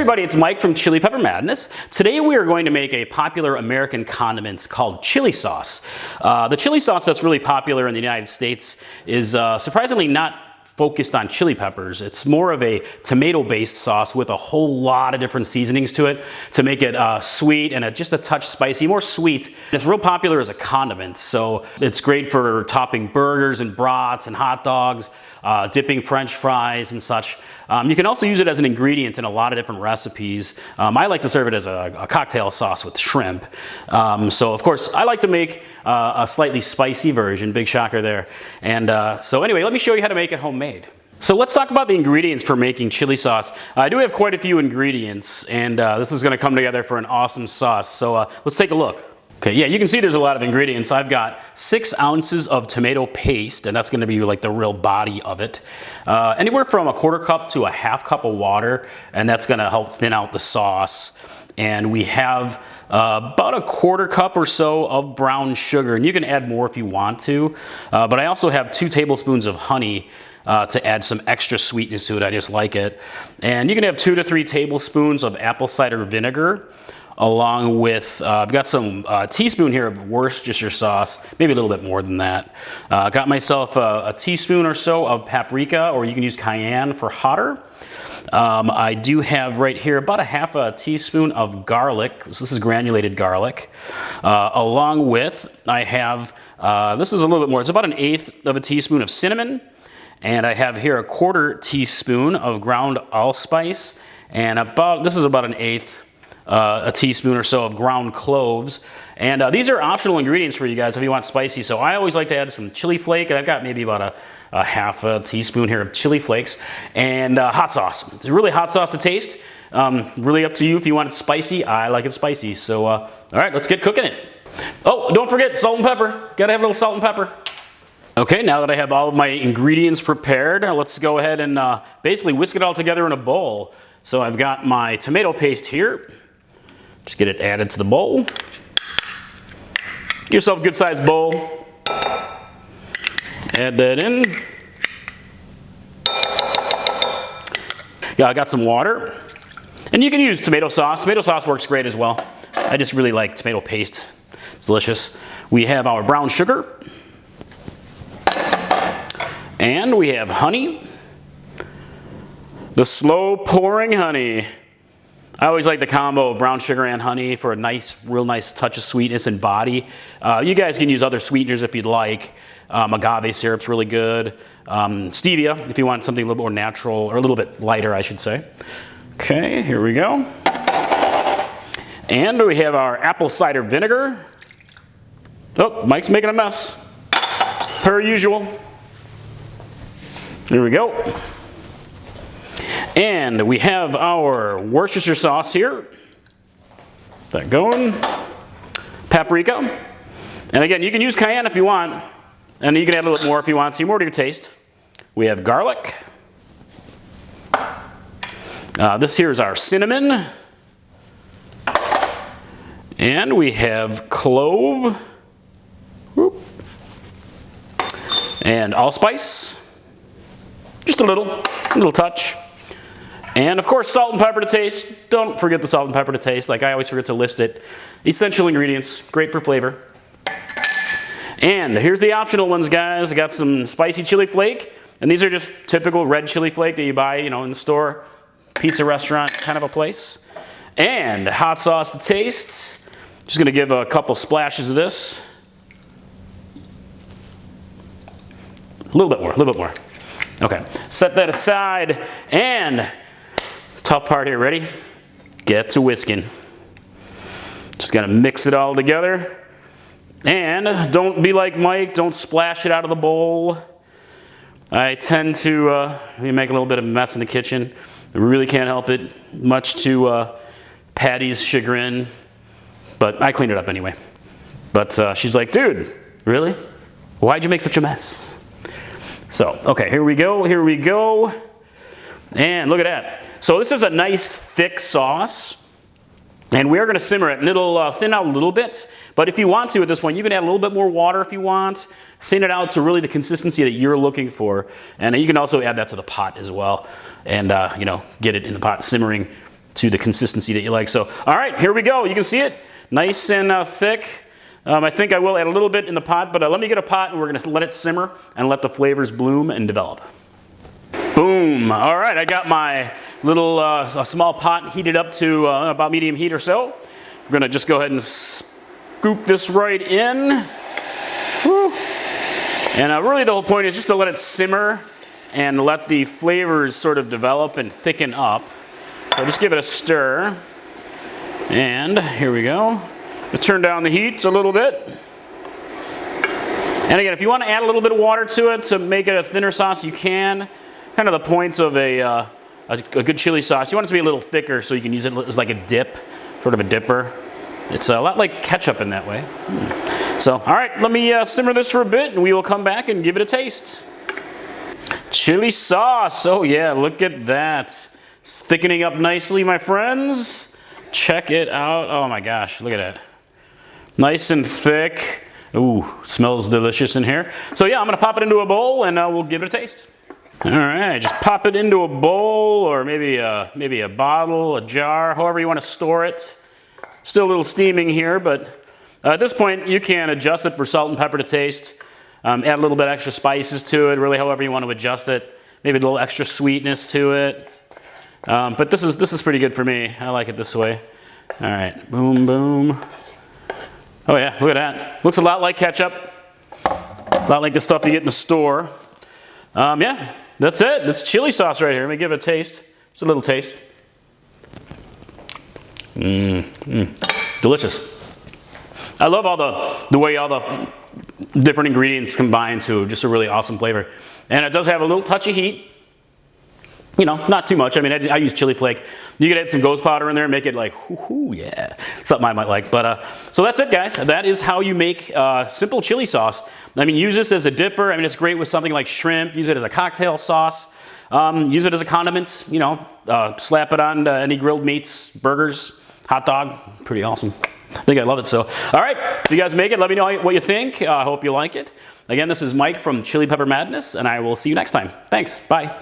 everybody, it's Mike from Chili Pepper Madness. Today we are going to make a popular American condiment called chili sauce. The chili sauce that's really popular in the United States is surprisingly not focused on chili peppers. It's more of a tomato-based sauce with a whole lot of different seasonings to it to make it sweet and just a touch spicy, more sweet. It's real popular as a condiment, so it's great for topping burgers and brats and hot dogs, dipping French fries and such. You can also use it as an ingredient in a lot of different recipes. I like to serve it as a cocktail sauce with shrimp. So of course, I like to make a slightly spicy version, big shocker there. And so anyway, let me show you how to make it homemade. So let's talk about the ingredients for making chili sauce. I do have quite a few ingredients, and this is gonna come together for an awesome sauce. So let's take a look. Okay, yeah, you can see there's a lot of ingredients. I've got 6 ounces of tomato paste, and that's gonna be like the real body of it. Anywhere from a 1/4 cup to a 1/2 cup of water, and that's gonna help thin out the sauce. And we have about a 1/4 cup or so of brown sugar, and you can add more if you want to. But I also have 2 tablespoons of honey to add some extra sweetness to it. I just like it. And you can have 2 to 3 tablespoons of apple cider vinegar, along with, I've got some teaspoon here of Worcestershire sauce, maybe a little bit more than that. Got myself a teaspoon or so of paprika, or you can use cayenne for hotter. I do have right here about a 1/2 teaspoon of garlic. So this is granulated garlic. Along with, I have, this is a little bit more, it's about 1/8 of a teaspoon of cinnamon. And I have here a 1/4 teaspoon of ground allspice, and this is about 1/8 a teaspoon or so of ground cloves. And these are optional ingredients for you guys if you want spicy. So I always like to add some chili flake. I've got maybe about a 1/2 teaspoon here of chili flakes, and hot sauce. It's a really hot sauce to taste. Really up to you if you want it spicy. I like it spicy. So all right, let's get cooking it. Oh, don't forget salt and pepper. Gotta have a little salt and pepper. Okay, now that I have all of my ingredients prepared, let's go ahead and basically whisk it all together in a bowl. So I've got my tomato paste here. Just get it added to the bowl. Get yourself a good sized bowl. Add that in. Yeah, I got some water. And you can use tomato sauce. Tomato sauce works great as well. I just really like tomato paste. It's delicious. We have our brown sugar. And we have honey. The slow pouring honey. I always like the combo of brown sugar and honey for a nice, real nice touch of sweetness and body. You guys can use other sweeteners if you'd like. Agave syrup's really good. Stevia, if you want something a little more natural, or a little bit lighter, I should say. Okay, here we go. And we have our apple cider vinegar. Oh, Mike's making a mess, per usual. There we go. And we have our Worcestershire sauce here. That going. Paprika. And again, you can use cayenne if you want. And you can add a little more if you want, so more to your taste. We have garlic. This here is our cinnamon. And we have clove. Whoop. And allspice. Just a little touch. And of course, salt and pepper to taste. Don't forget the salt and pepper to taste. Like I always forget to list it. Essential ingredients, great for flavor. And here's the optional ones, guys. I got some spicy chili flake. And these are just typical red chili flake that you buy, you know, in the store, pizza restaurant kind of a place. And hot sauce to taste. Just gonna give a couple splashes of this. A little bit more. Okay, set that aside, and tough part here, ready? Get to whisking. Just gonna mix it all together. And don't be like Mike, don't splash it out of the bowl. I tend to make a little bit of a mess in the kitchen. I really can't help it, much to Patty's chagrin, but I cleaned it up anyway. But she's like, dude, really? Why'd you make such a mess? So, okay, here we go. And look at that. So this is a nice thick sauce. And we're going to simmer it, and it'll thin out a little bit. But if you want to at this point, you can add a little bit more water if you want. Thin it out to really the consistency that you're looking for. And you can also add that to the pot as well. And, you know, get it in the pot simmering to the consistency that you like. So, all right, here we go. You can see it, nice and thick. I think I will add a little bit in the pot, but let me get a pot and we're gonna let it simmer and let the flavors bloom and develop. Boom, all right, I got my little a small pot heated up to about medium heat or so. We're gonna just go ahead and scoop this right in. Woo. And really the whole point is just to let it simmer and let the flavors sort of develop and thicken up. So just give it a stir. And here we go. Turn down the heat a little bit. And again, if you want to add a little bit of water to it to make it a thinner sauce, you can. Kind of the point of a good chili sauce, you want it to be a little thicker so you can use it as like a dip, sort of a dipper. It's a lot like ketchup in that way. So, all right, let me simmer this for a bit and we will come back and give it a taste. Chili sauce, oh yeah, look at that. It's thickening up nicely, my friends. Check it out, oh my gosh, look at that. Nice and thick. Ooh, smells delicious in here. So yeah, I'm gonna pop it into a bowl and we'll give it a taste. All right, just pop it into a bowl or maybe a bottle, a jar, however you want to store it. Still a little steaming here, but at this point you can adjust it for salt and pepper to taste. Add a little bit extra spices to it, really however you want to adjust it. Maybe a little extra sweetness to it. But this is pretty good for me. I like it this way. All right, boom, boom. Oh yeah, look at that. Looks a lot like ketchup. A lot like the stuff you get in the store. Yeah, that's it. That's chili sauce right here. Let me give it a taste. Just a little taste. Delicious. I love all the way all the different ingredients combine to just a really awesome flavor. And it does have a little touch of heat. You know, not too much. I mean, I use chili flake. You could add some ghost powder in there and make it like, whoo, yeah, something I might like. But so that's it, guys. That is how you make simple chili sauce. I mean, use this as a dipper. I mean, it's great with something like shrimp. Use it as a cocktail sauce. Use it as a condiment. You know, slap it on any grilled meats, burgers, hot dog. Pretty awesome. I think I love it. So, all right, if you guys make it, let me know what you think. I hope you like it. Again, this is Mike from Chili Pepper Madness, and I will see you next time. Thanks. Bye.